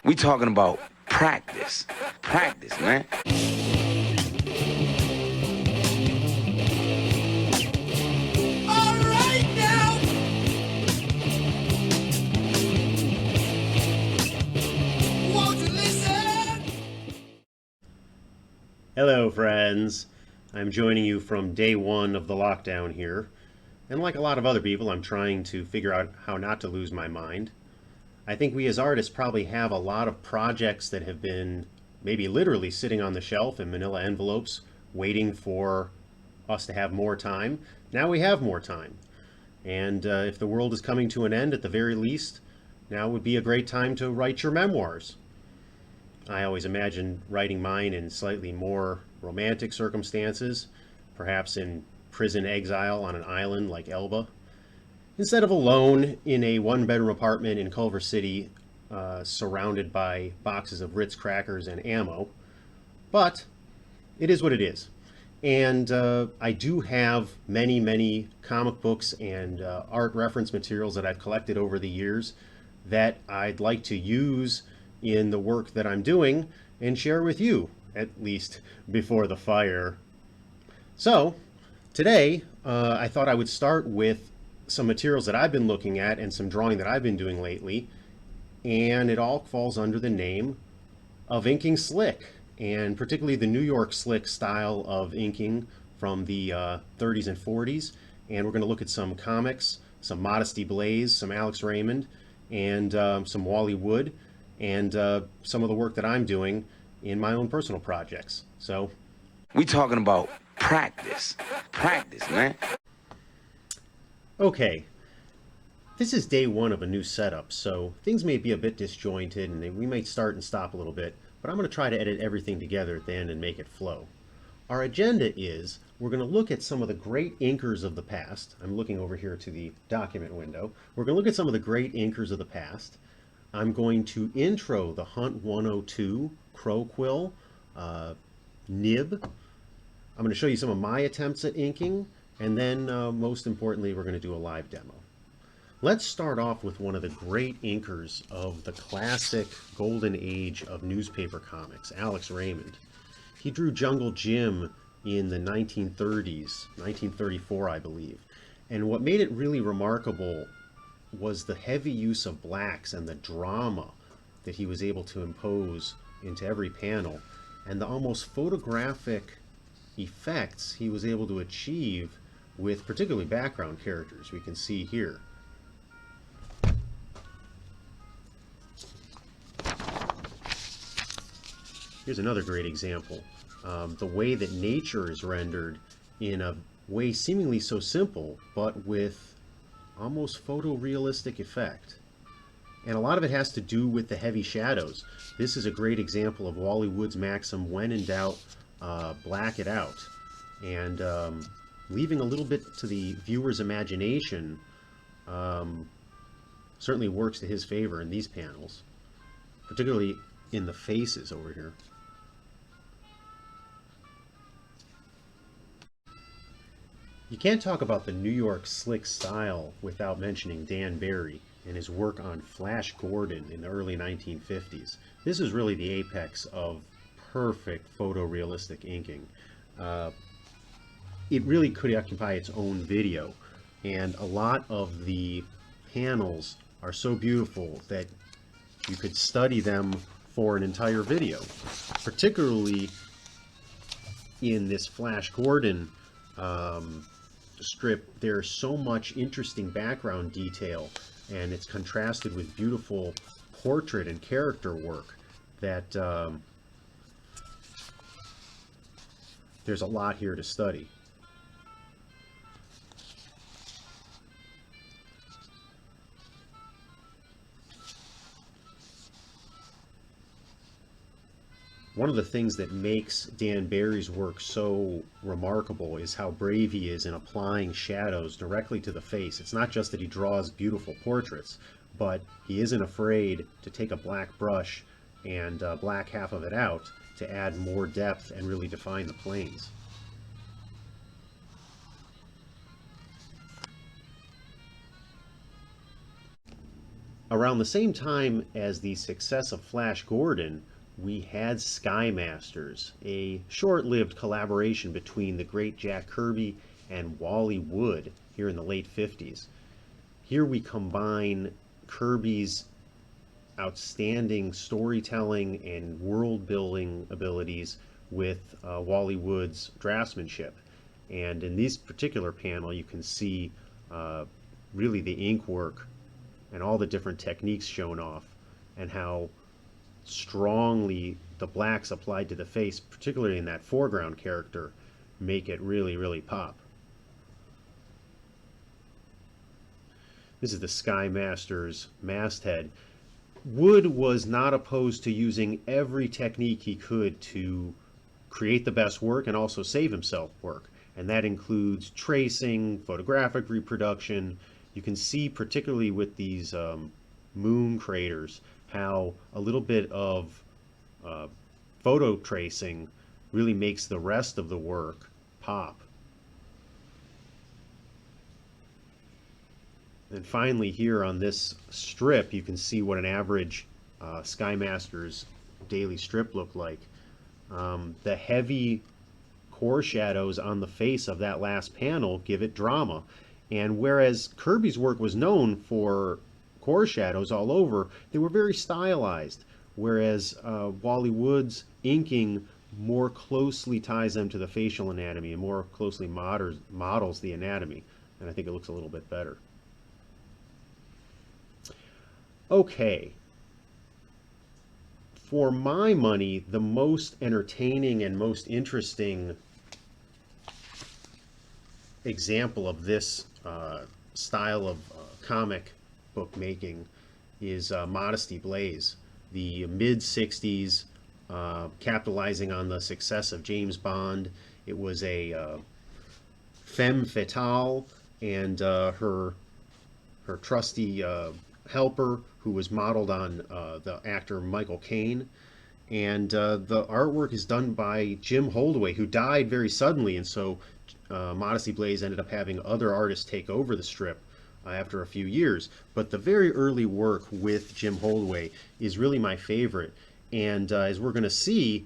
We talking about practice. Practice, man. All right now. Won't you listen? Hello, friends. I'm joining you from day one of the lockdown here. And like a lot of other people, I'm trying to figure out how not to lose my mind. I think we as artists probably have a lot of projects that have been maybe literally sitting on the shelf in manila envelopes, waiting for us to have more time. Now we have more time. And if the world is coming to an end, at the very least, now would be a great time to write your memoirs. I always imagined writing mine in slightly more romantic circumstances, perhaps in prison exile on an island like Elba, instead of alone in a one-bedroom apartment in Culver City, surrounded by boxes of Ritz crackers and ammo. But it is what it is. And I do have many, many comic books and art reference materials that I've collected over the years that I'd like to use in the work that I'm doing and share with you, at least before the fire. So today, I thought I would start with some materials that I've been looking at and some drawing that I've been doing lately, and it all falls under the name of inking slick, and particularly the New York slick style of inking from the 30s and 40s. And we're going to look at some comics, some Modesty Blaise, some Alex Raymond, and some Wally Wood, and some of the work that I'm doing in my own personal projects. So We talking about practice. Practice, man. okay, this is day one of a new setup, so things may be a bit disjointed and we might start and stop a little bit, but I'm going to try to edit everything together at the end and make it flow. Our agenda is we're going to look at some of the great inkers of the past. I'm looking over here to the document window. We're going to look at some of the great inkers of the past. I'm going to intro the Hunt 102 Crow Quill nib. I'm going to show you some of my attempts at inking, and then most importantly, we're going to do a live demo. Let's start off with one of the great inkers of the classic golden age of newspaper comics, Alex Raymond. He drew Jungle Jim in the 1930s, 1934, I believe. And what made it really remarkable was the heavy use of blacks and the drama that he was able to impose into every panel, and the almost photographic effects he was able to achieve with particularly background characters we can see here. Here's another great example. The way that nature is rendered in a way seemingly so simple, but with almost photorealistic effect. And a lot of it has to do with the heavy shadows. This is a great example of Wally Wood's maxim, when in doubt, black it out. And leaving a little bit to the viewer's imagination certainly works to his favor in these panels, particularly in the faces over here. You can't talk about the New York slick style without mentioning Dan Barry and his work on Flash Gordon in the early 1950s. This is really the apex of perfect photorealistic inking. It really could occupy its own video, and a lot of the panels are so beautiful that you could study them for an entire video, particularly in this Flash Gordon strip. There's so much interesting background detail, and it's contrasted with beautiful portrait and character work that there's a lot here to study. One of the things that makes Dan Barry's work so remarkable is how brave he is in applying shadows directly to the face. It's not just that he draws beautiful portraits, but he isn't afraid to take a black brush and black half of it out to add more depth and really define the planes. Around the same time as the success of Flash Gordon, we had Skymasters, a short-lived collaboration between the great Jack Kirby and Wally Wood here in the late 50s. Here we combine Kirby's outstanding storytelling and world-building abilities with Wally Wood's draftsmanship. And in this particular panel, you can see really the ink work and all the different techniques shown off, and how strongly the blacks applied to the face, particularly in that foreground character, make it really, really pop. This is the Skymasters masthead. Wood was not opposed to using every technique he could to create the best work and also save himself work. And that includes tracing, photographic reproduction. You can see, particularly with these moon craters, how a little bit of photo tracing really makes the rest of the work pop. And finally, here on this strip, you can see what an average Skymasters daily strip looked like. The heavy core shadows on the face of that last panel give it drama. And whereas Kirby's work was known for core shadows all over, they were very stylized. Whereas Wally Wood's inking more closely ties them to the facial anatomy and more closely models the anatomy. And I think it looks a little bit better. Okay. For my money, the most entertaining and most interesting example of this style of comic book making is Modesty Blaise, the mid-60s, capitalizing on the success of James Bond. It was a femme fatale, and her trusty helper, who was modeled on the actor Michael Caine. And the artwork is done by Jim Holdaway, who died very suddenly, and so Modesty Blaise ended up having other artists take over the strip after a few years. But the very early work with Jim Holdaway is really my favorite, and as we're going to see,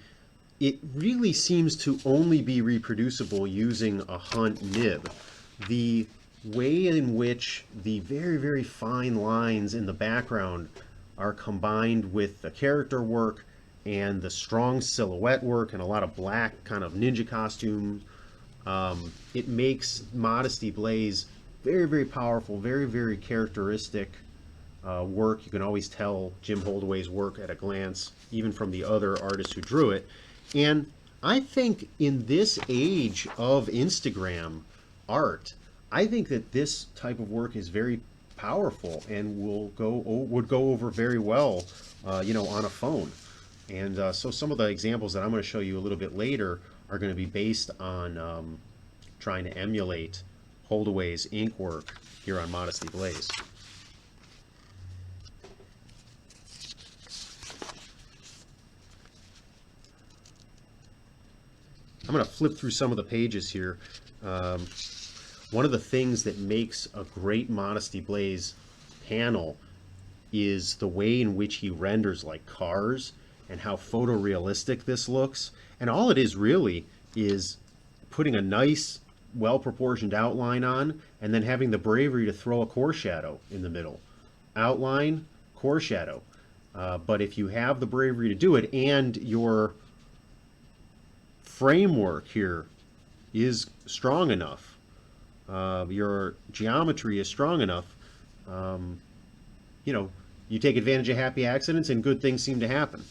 it really seems to only be reproducible using a Hunt nib. The way in which the very, very fine lines in the background are combined with the character work and the strong silhouette work and a lot of black kind of ninja costumes, it makes Modesty Blaise very, very powerful, very, very characteristic work. You can always tell Jim Holdaway's work at a glance, even from the other artists who drew it. And I think in this age of Instagram art, I think that this type of work is very powerful and would go over very well, on a phone. And so some of the examples that I'm going to show you a little bit later are going to be based on trying to emulate Holdaway's ink work here on Modesty Blaise. I'm going to flip through some of the pages here. One of the things that makes a great Modesty Blaise panel is the way in which he renders like cars and how photorealistic this looks. And all it is really is putting a nice, well-proportioned outline on and then having the bravery to throw a core shadow in the middle. Outline, core shadow. But if you have the bravery to do it and your framework here is strong enough, your geometry is strong enough, you take advantage of happy accidents and good things seem to happen.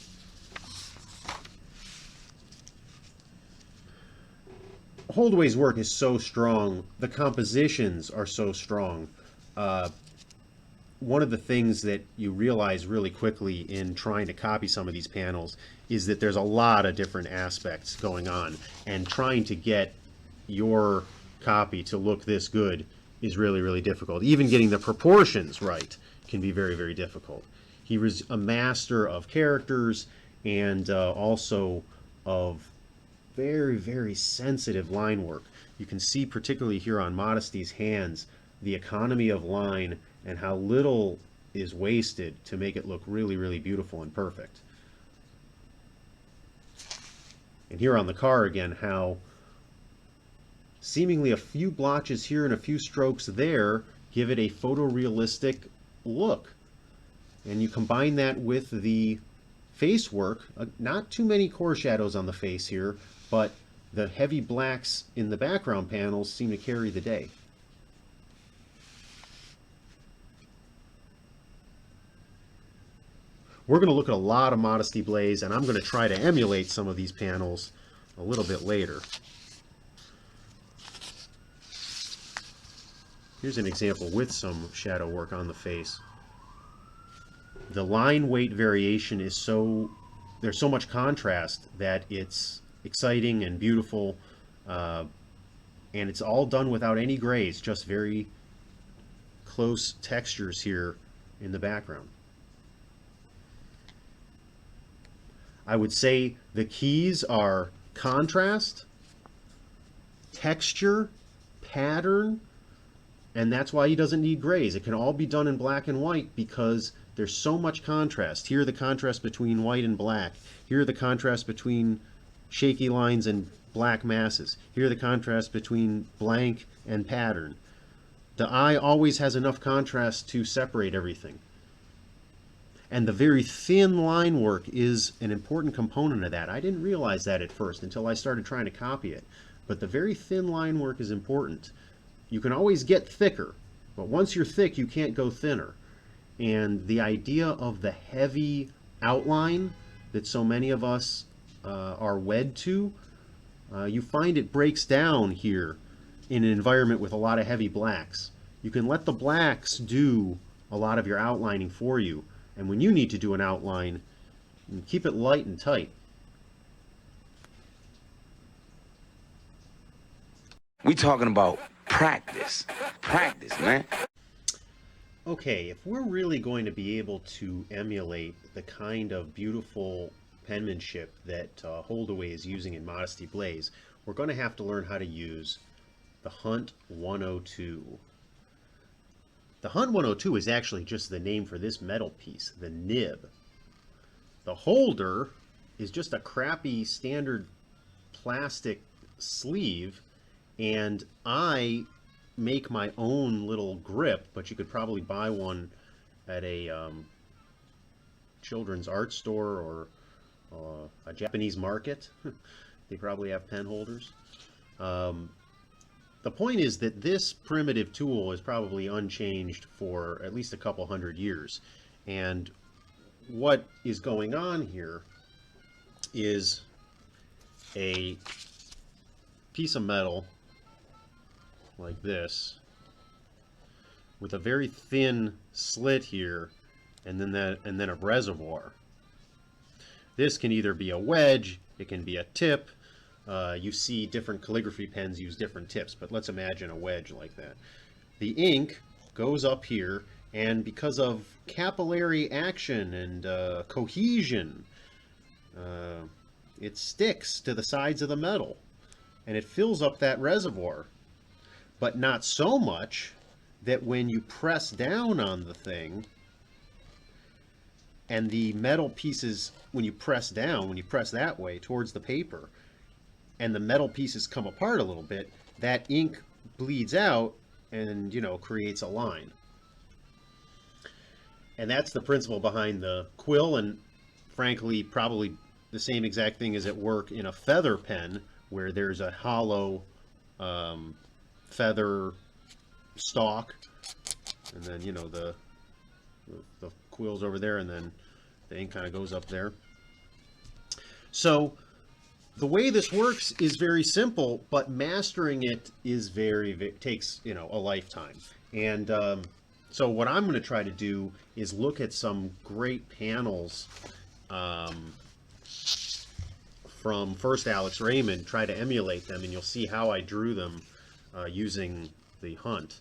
Holdaway's work is so strong. The compositions are so strong. One of the things that you realize really quickly in trying to copy some of these panels is that there's a lot of different aspects going on, and trying to get your copy to look this good is really, really difficult. Even getting the proportions right can be very, very difficult. He was a master of characters and also of very, very sensitive line work. You can see particularly here on Modesty's hands the economy of line and how little is wasted to make it look really, really beautiful and perfect. And here on the car again, how seemingly a few blotches here and a few strokes there give it a photorealistic look. And you combine that with the face work, not too many core shadows on the face here, but the heavy blacks in the background panels seem to carry the day. We're going to look at a lot of Modesty Blaise, and I'm going to try to emulate some of these panels a little bit later. Here's an example with some shadow work on the face. The line weight variation is there's so much contrast that it's exciting and beautiful, and it's all done without any grays, just very close textures here in the background. I would say the keys are contrast, texture, pattern, and that's why he doesn't need grays. It can all be done in black and white because there's so much contrast. Here the contrast between white and black. Here the contrast between shaky lines and black masses. Here the contrast between blank and pattern. The eye always has enough contrast to separate everything. And the very thin line work is an important component of that. I didn't realize that at first until I started trying to copy it. But the very thin line work is important. You can always get thicker, but once you're thick, you can't go thinner. And the idea of the heavy outline that so many of us are wed to, you find it breaks down here in an environment with a lot of heavy blacks. You can let the blacks do a lot of your outlining for you. And when you need to do an outline, you keep it light and tight. We talking about practice. Practice, man. Okay, if we're really going to be able to emulate the kind of beautiful penmanship that Holdaway is using in Modesty Blaise, we're going to have to learn how to use the Hunt 102. The Hunt 102 is actually just the name for this metal piece, the nib. The holder is just a crappy standard plastic sleeve, and I make my own little grip, but you could probably buy one at a children's art store or a Japanese market. They probably have pen holders. The point is that this primitive tool is probably unchanged for at least a couple hundred years. And what is going on here is a piece of metal like this with a very thin slit here and then a reservoir. This can either be a wedge, it can be a tip. You see different calligraphy pens use different tips, but let's imagine a wedge like that. The ink goes up here, and because of capillary action and cohesion, it sticks to the sides of the metal, and it fills up that reservoir. But not so much that when you press down on the thing, and the metal pieces, when you press down, when you press that way towards the paper, and the metal pieces come apart a little bit, that ink bleeds out and, you know, creates a line. And that's the principle behind the quill, and frankly, probably the same exact thing is at work in a feather pen, where there's a hollow feather stalk, and then, you know, the quill's over there, and then the ink kind of goes up there. So the way this works is very simple, but mastering it is takes, you know, a lifetime. And so what I'm going to try to do is look at some great panels from first Alex Raymond, try to emulate them, and you'll see how I drew them using the Hunt.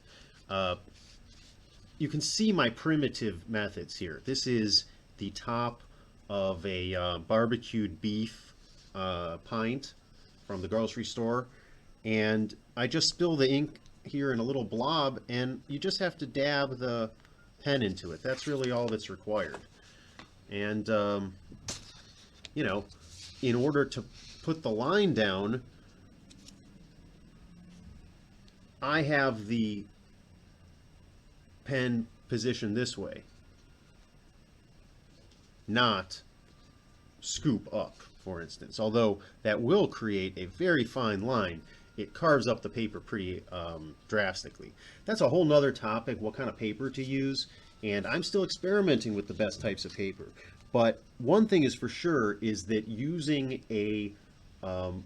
You can see my primitive methods here. This is the top of a barbecued beef pint from the grocery store, and I just spill the ink here in a little blob, and you just have to dab the pen into it. That's really all that's required. And, you know, in order to put the line down, I have the pen positioned this way, not scoop up, for instance. Although that will create a very fine line, it carves up the paper pretty drastically. That's a whole nother topic, what kind of paper to use, and I'm still experimenting with the best types of paper. But one thing is for sure is that using a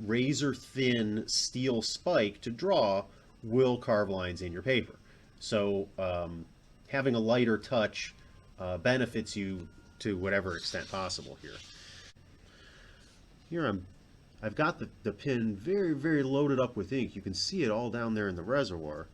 razor thin steel spike to draw will carve lines in your paper. So having a lighter touch benefits you to whatever extent possible here. Here I've got the pen very, very loaded up with ink. You can see it all down there in the reservoir.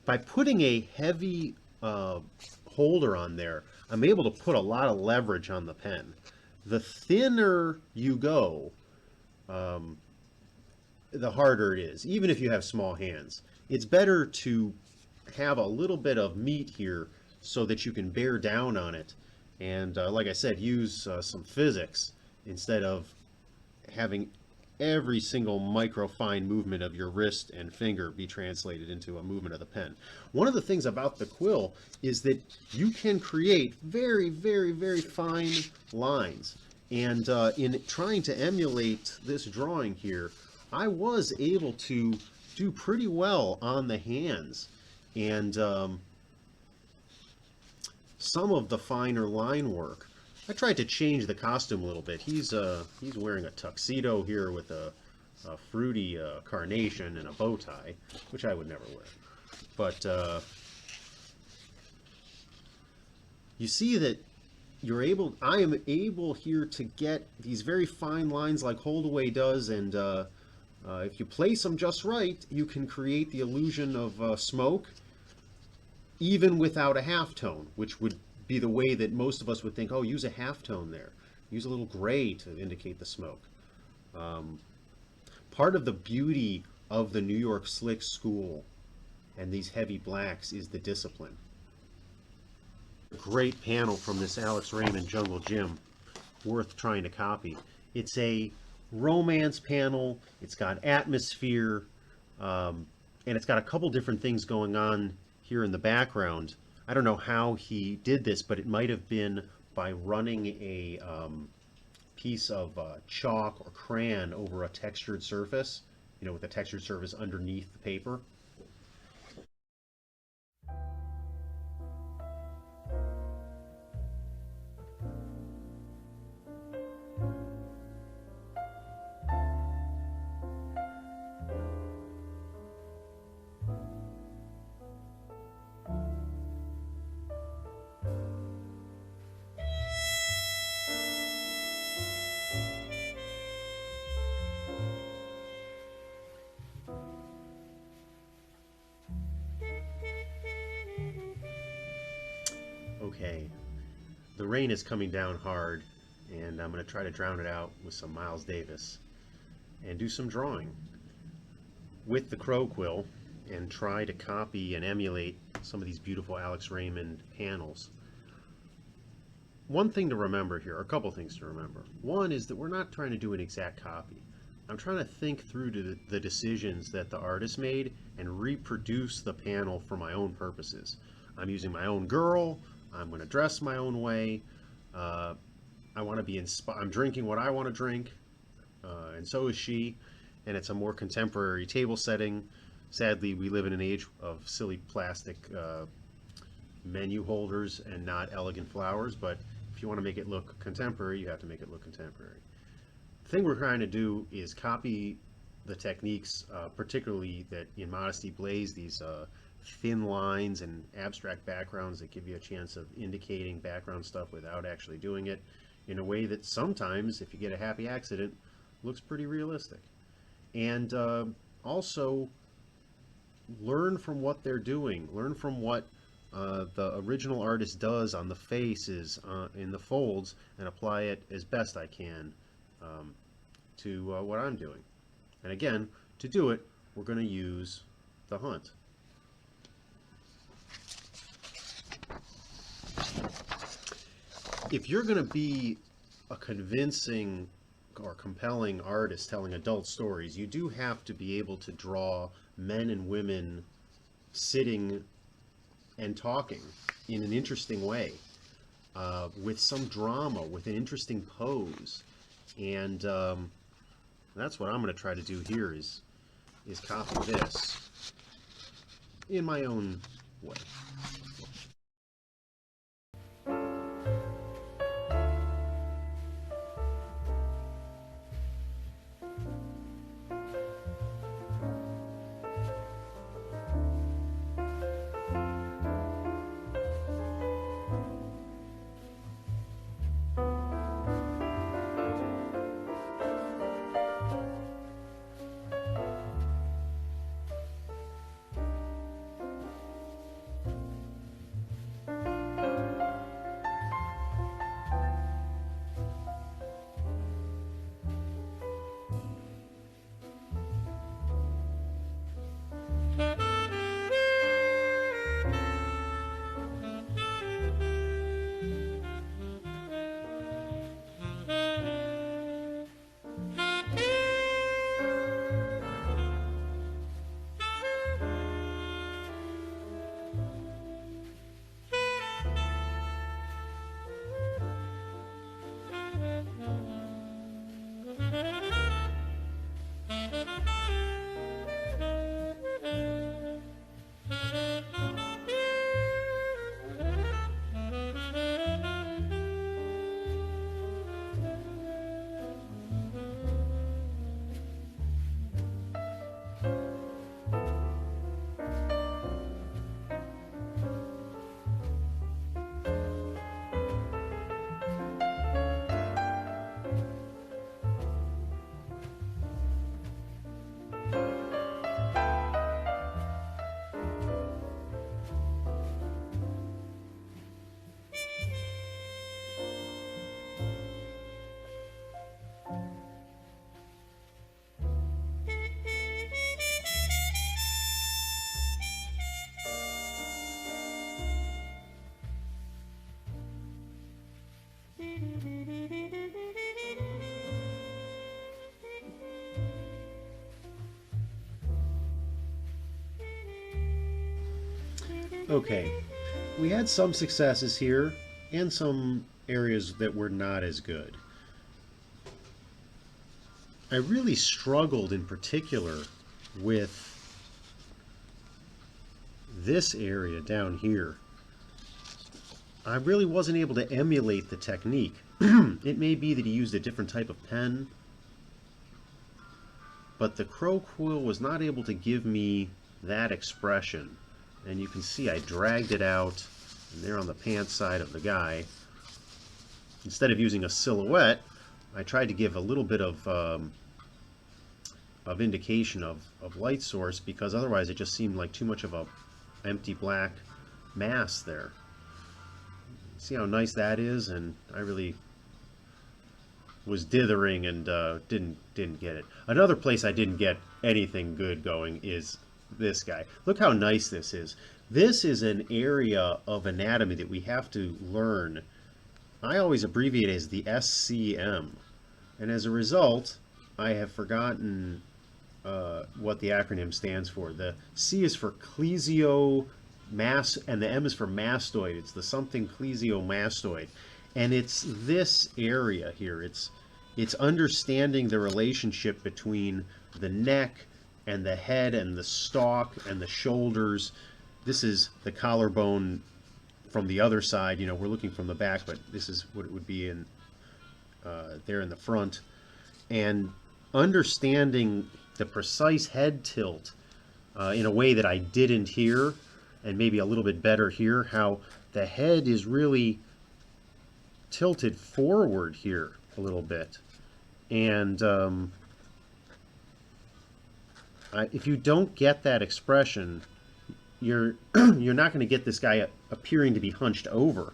By putting a heavy holder on there, I'm able to put a lot of leverage on the pen. The thinner you go, the harder it is, even if you have small hands. It's better to have a little bit of meat here so that you can bear down on it and, like I said, use some physics instead of having every single microfine movement of your wrist and finger be translated into a movement of the pen. One of the things about the quill is that you can create very, very, very fine lines. And in trying to emulate this drawing here, I was able to do pretty well on the hands. And some of the finer line work, I tried to change the costume a little bit. He's wearing a tuxedo here with a fruity carnation and a bow tie, which I would never wear. But you see that I am able here to get these very fine lines like Holdaway does, and if you place them just right, you can create the illusion of smoke, even without a halftone, which would be the way that most of us would think, oh, use a halftone there. Use a little gray to indicate the smoke. Part of the beauty of the New York slick school and these heavy blacks is the discipline. Great panel from this Alex Raymond Jungle Gym, worth trying to copy. It's a romance panel, it's got atmosphere, and it's got a couple different things going on here in the background. I don't know how he did this, but it might have been by running a piece of chalk or crayon over a textured surface, you know, with the textured surface underneath the paper. Okay, the rain is coming down hard, and I'm going to try to drown it out with some Miles Davis and do some drawing with the Crow Quill and try to copy and emulate some of these beautiful Alex Raymond panels. One thing to remember here, or a couple things to remember. One is that we're not trying to do an exact copy. I'm trying to think through to the decisions that the artist made and reproduce the panel for my own purposes. I'm using my own girl. I'm going to dress my own way. I want to be inspired. I'm drinking what I want to drink, and so is she. And it's a more contemporary table setting. Sadly, we live in an age of silly plastic menu holders and not elegant flowers. But if you want to make it look contemporary, you have to make it look contemporary. The thing we're trying to do is copy the techniques, particularly that in Modesty Blaise, these thin lines and abstract backgrounds that give you a chance of indicating background stuff without actually doing it in a way that sometimes, if you get a happy accident, looks pretty realistic. And also learn from what they're doing. Learn from what the original artist does on the faces, in the folds, and apply it as best I can to what I'm doing. And again, to do it, we're going to use the hunt. If you're going to be a convincing or compelling artist telling adult stories, you do have to be able to draw men and women sitting and talking in an interesting way, with some drama, with an interesting pose. And that's what I'm going to try to do here is copy this in my own way. Okay, we had some successes here and some areas that were not as good. I really struggled in particular with this area down here. I really wasn't able to emulate the technique. It may be that he used a different type of pen, but the crow quill was not able to give me that expression. And you can see I dragged it out, and there on the pants side of the guy. Instead of using a silhouette, I tried to give a little bit of indication of light source, because otherwise it just seemed like too much of a empty black mass there. See how nice that is? And I really was dithering and didn't get it. Another place I didn't get anything good going is this guy. Look how nice this is. This is an area of anatomy that we have to learn. I always abbreviate it as the SCM, and as a result I have forgotten what the acronym stands for. The C is for clesiomastoid, and the M is for mastoid. It's the something clesiomastoid, and it's this area here. It's understanding the relationship between the neck and the head and the stalk and the shoulders. This is the collarbone from the other side. You know, we're looking from the back, but this is what it would be in there in the front. And understanding the precise head tilt in a way that I didn't here, and maybe a little bit better here, how the head is really tilted forward here a little bit. And if you don't get that expression, you're not going to get this guy appearing to be hunched over.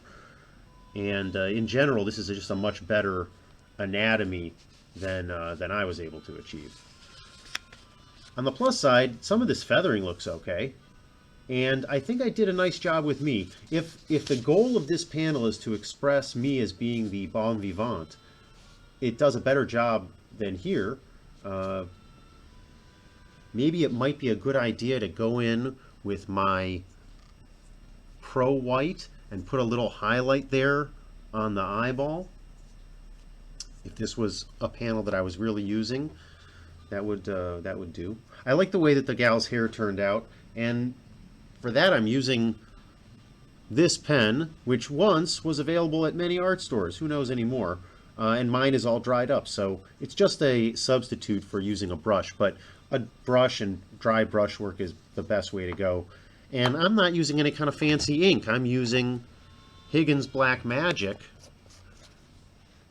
And in general, this is just a much better anatomy than I was able to achieve. On the plus side, some of this feathering looks okay. And I think I did a nice job with me. If the goal of this panel is to express me as being the bon vivant, it does a better job than here. Maybe it might be a good idea to go in with my Pro White and put a little highlight there on the eyeball. If this was a panel that I was really using, that would do. I like the way that the gal's hair turned out, and for that I'm using this pen, which once was available at many art stores. Who knows anymore? And mine is all dried up, so it's just a substitute for using a brush. But a brush and dry brush work is the best way to go. And I'm not using any kind of fancy ink. I'm using Higgins Black Magic.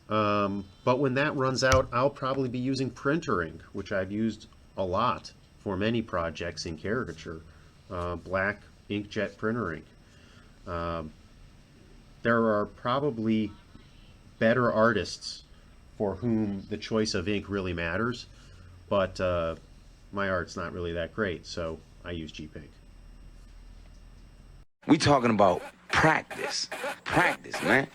But when that runs out, I'll probably be using printer ink, which I've used a lot for many projects in caricature. Black inkjet printer ink. There are probably better artists for whom the choice of ink really matters, but my art's not really that great, so I use Jeep ink. We talking about practice. Practice, man.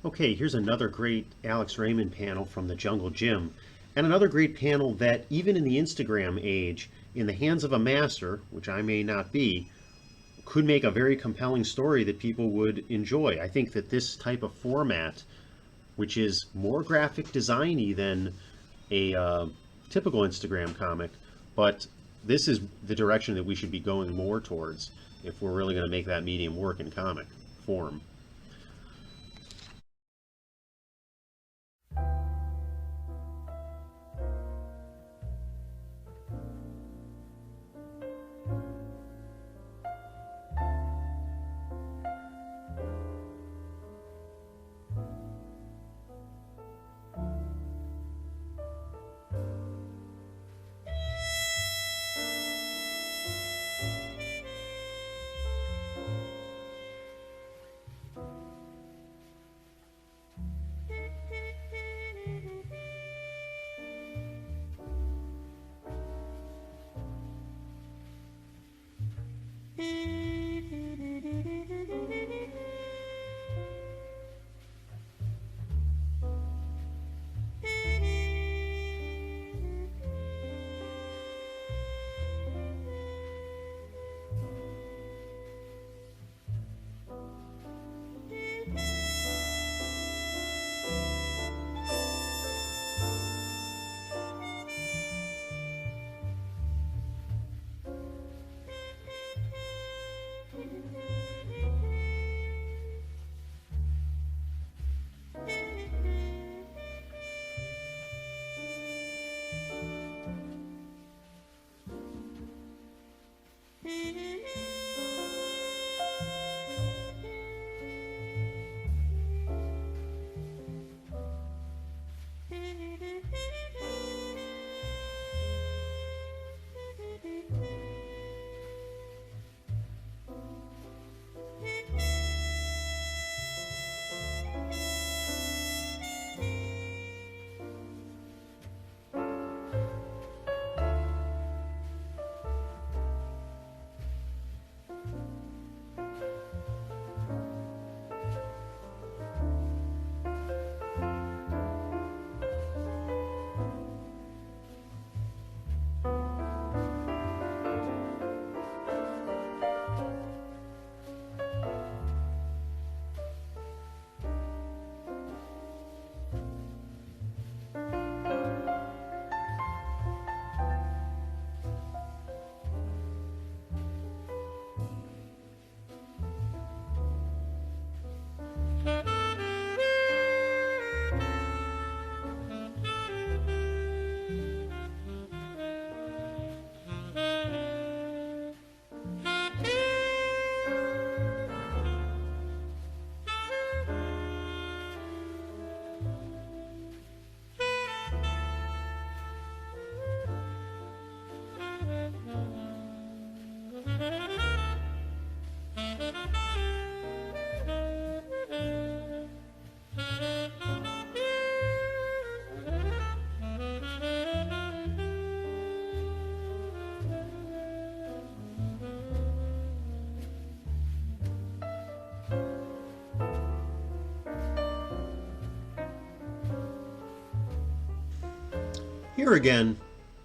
Okay, here's another great Alex Raymond panel from the Jungle Gym, and another great panel that even in the Instagram age, in the hands of a master, which I may not be, could make a very compelling story that people would enjoy. I think that this type of format, which is more graphic designy than a typical Instagram comic, but this is the direction that we should be going more towards if we're really going to make that medium work in comic form. Here again,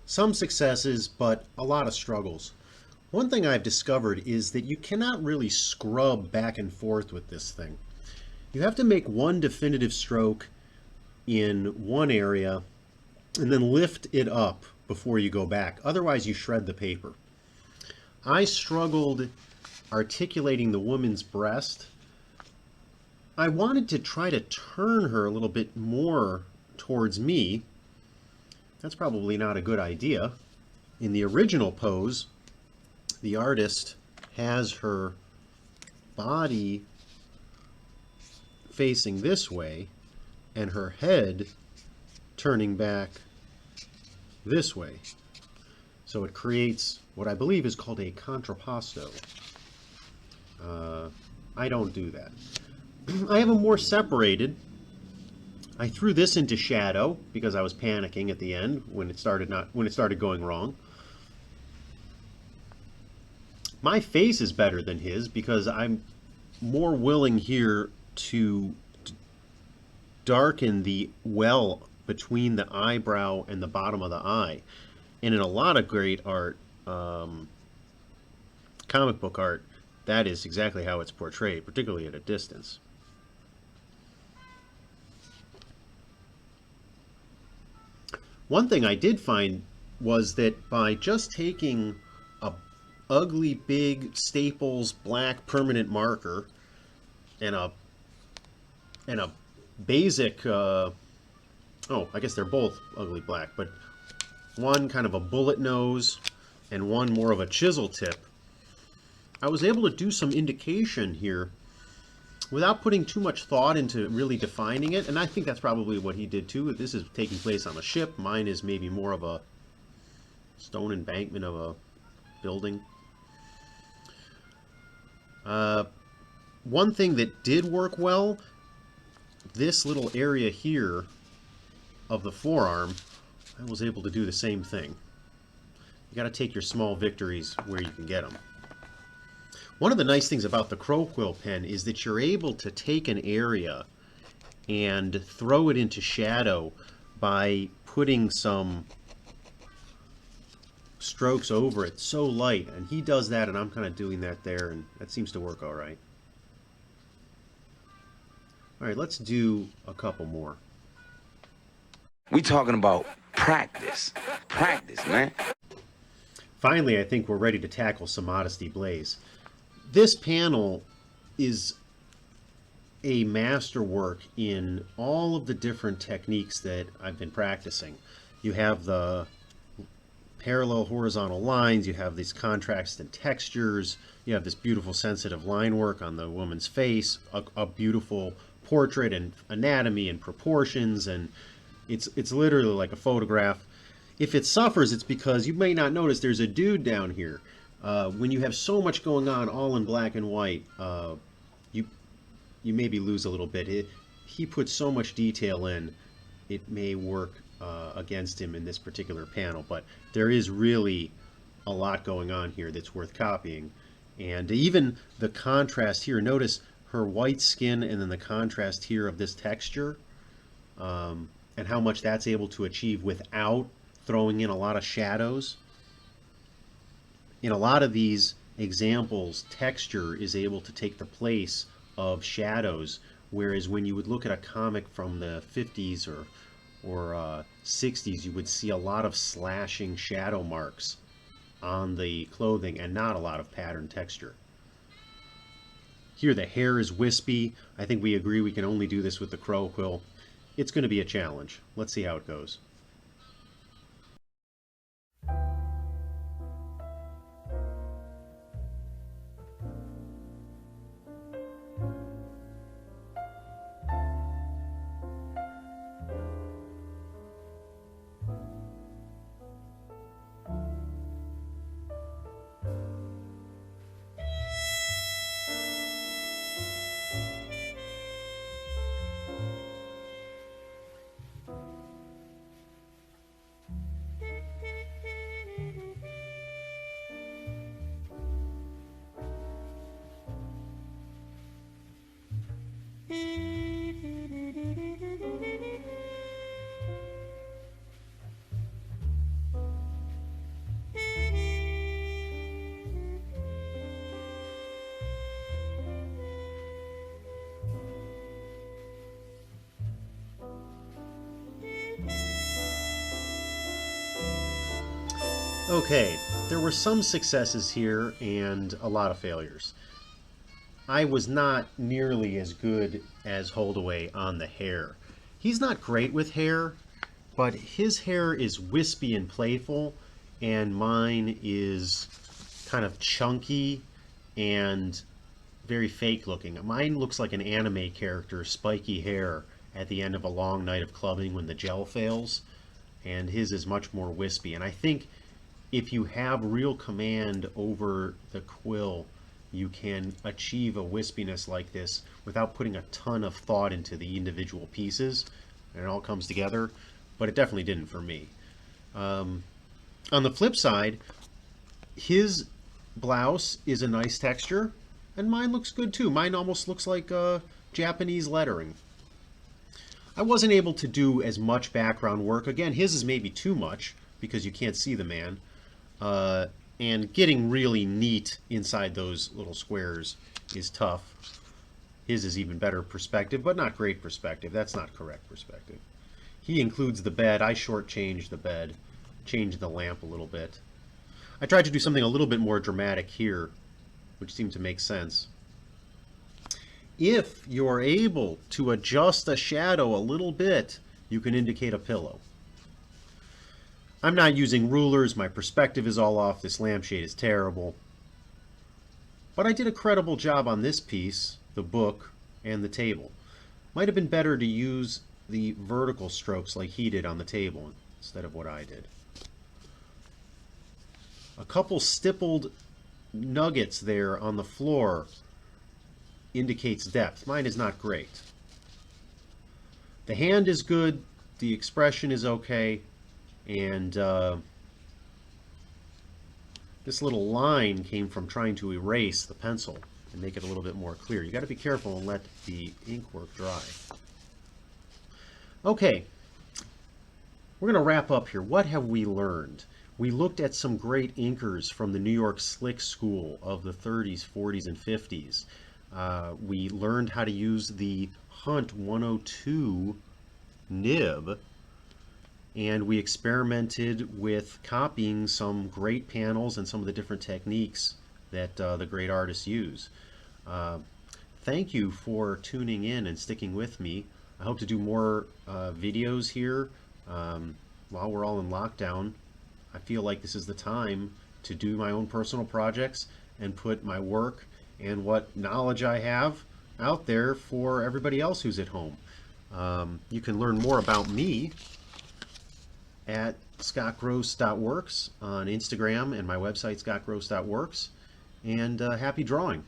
some successes, but a lot of struggles. One thing I've discovered is that you cannot really scrub back and forth with this thing. You have to make one definitive stroke in one area and then lift it up before you go back. Otherwise, you shred the paper. I struggled articulating the woman's breast. I wanted to try to turn her a little bit more towards me. That's probably not a good idea. In the original pose, the artist has her body facing this way and her head turning back this way. So it creates what I believe is called a contrapposto. I don't do that. I have them more separated. I threw this into shadow because I was panicking at the end when it started going wrong. My face is better than his because I'm more willing here to darken the well between the eyebrow and the bottom of the eye. And in a lot of great art, comic book art, that is exactly how it's portrayed, particularly at a distance. One thing I did find was that by just taking a ugly big Staples black permanent marker and a basic I guess they're both ugly black, but one kind of a bullet nose and one more of a chisel tip, I was able to do some indication here without putting too much thought into really defining it. And I think that's probably what he did too. This is taking place on a ship. Mine is maybe more of a stone embankment of a building. One thing that did work well, this little area here of the forearm, I was able to do the same thing. You got to take your small victories where you can get them. One of the nice things about the Crow Quill pen is that you're able to take an area and throw it into shadow by putting some strokes over it so light. And he does that, and I'm kind of doing that there, and that seems to work all right. All right, let's do a couple more. We talking about practice. Practice, man. Finally, I think we're ready to tackle some Modesty Blaise. This panel is a masterwork in all of the different techniques that I've been practicing. You have the parallel horizontal lines, you have these contrasts and textures, you have this beautiful sensitive line work on the woman's face, a beautiful portrait and anatomy and proportions, and it's literally like a photograph. If it suffers, it's because you may not notice there's a dude down here. When you have so much going on all in black and white, you maybe lose a little bit. He puts so much detail in, it may work against him in this particular panel, but there is really a lot going on here that's worth copying. And even the contrast here, notice her white skin and then the contrast here of this texture, and how much that's able to achieve without throwing in a lot of shadows. In a lot of these examples, texture is able to take the place of shadows, whereas when you would look at a comic from the 50s or 60s, you would see a lot of slashing shadow marks on the clothing and not a lot of pattern texture. Here the hair is wispy. I think we agree we can only do this with the Crow Quill. It's going to be a challenge. Let's see how it goes. Okay, there were some successes here and a lot of failures. I was not nearly as good as Holdaway on the hair. He's not great with hair, but his hair is wispy and playful, and mine is kind of chunky and very fake looking. Mine looks like an anime character, spiky hair at the end of a long night of clubbing when the gel fails, and his is much more wispy. And I think if you have real command over the quill, you can achieve a wispiness like this without putting a ton of thought into the individual pieces, and it all comes together. But it definitely didn't for me. On the flip side, his blouse is a nice texture, and mine looks good too. Mine almost looks like Japanese lettering. I wasn't able to do as much background work. Again, his is maybe too much because you can't see the man. And getting really neat inside those little squares is tough. His is even better perspective, but not great perspective. That's not correct perspective. He includes the bed. I shortchanged the bed, changed the lamp a little bit. I tried to do something a little bit more dramatic here, which seemed to make sense. If you're able to adjust a shadow a little bit, you can indicate a pillow. I'm not using rulers. My perspective is all off. This lampshade is terrible. But I did a credible job on this piece, the book, and the table. Might have been better to use the vertical strokes like he did on the table instead of what I did. A couple stippled nuggets there on the floor indicates depth. Mine is not great. The hand is good, the expression is okay, and this little line came from trying to erase the pencil and make it a little bit more clear. You got to be careful and let the ink work dry. Okay, we're going to wrap up here. What have we learned? We looked at some great inkers from the New York Slick School of the 30s, 40s, and 50s. We learned how to use the Hunt 102 nib, and we experimented with copying some great panels and some of the different techniques that the great artists use. Thank you for tuning in and sticking with me. I hope to do more videos here while we're all in lockdown. I feel like this is the time to do my own personal projects and put my work and what knowledge I have out there for everybody else who's at home. You can learn more about me at scottgrossworks on Instagram and my website scottgross.works. And happy drawing!